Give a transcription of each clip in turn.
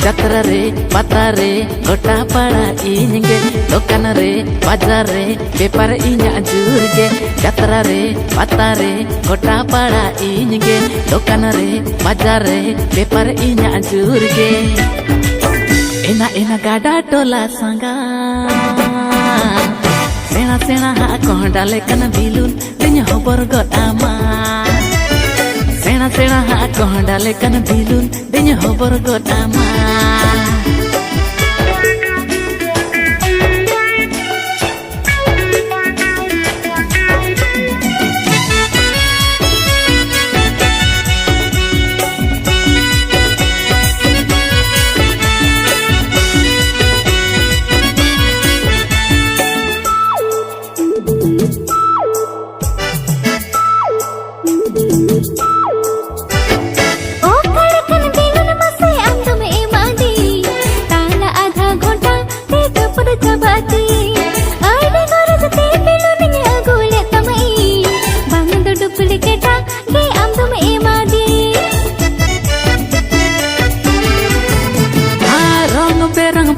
Jatra re, pata re, gota pada inge. Dokan re, bajar re, paper inya jurge. Jatra re, pata re, gota pada inge. Dokan re, bajar re, paper inya jurge. Ena gada tola sanga. Sena sena ha konda lekan bilun, dinya hobor got ama. Sena sena ha konda lekan bilun, dinya hobor got ama.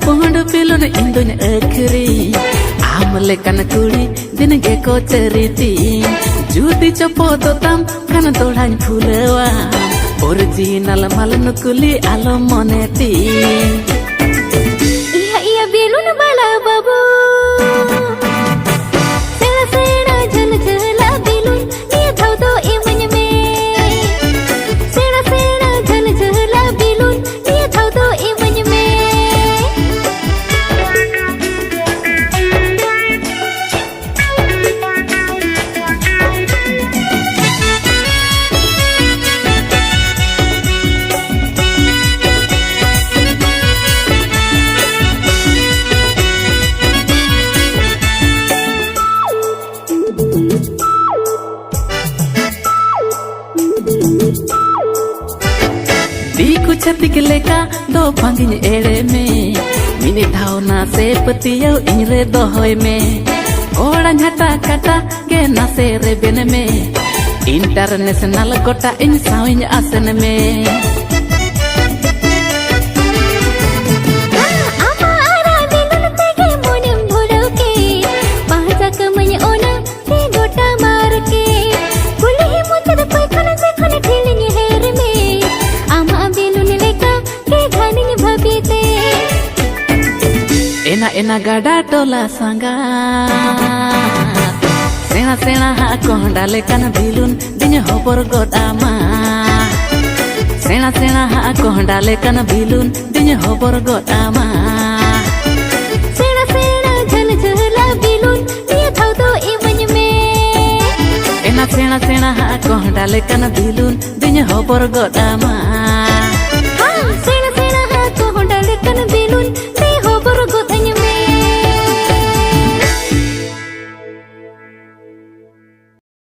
Pohon pilon Indon ekri amle kan kuri din ge ko ceriti judi chapoto tam kan tolhan phulawa original malan kuli alo moneti iya bilun bala babu sena sena jal jala bilun niya thau to imany me sena sena jal jala bilun niya thau to imany me Diku chatik leka do pangin ere me mini dhauna se patiyo inre do hoy me oda nhata kata ge na se re ben me international gota in sawin asan me ena gada tola sanga sena sena ha konda lekan bilun dinya hobor got ama sena sena ha konda lekan bilun dinya hobor got ama sena sena jal jala bilun niya thau to imany me ena sena sena ha konda lekan bilun dinya hobor got ama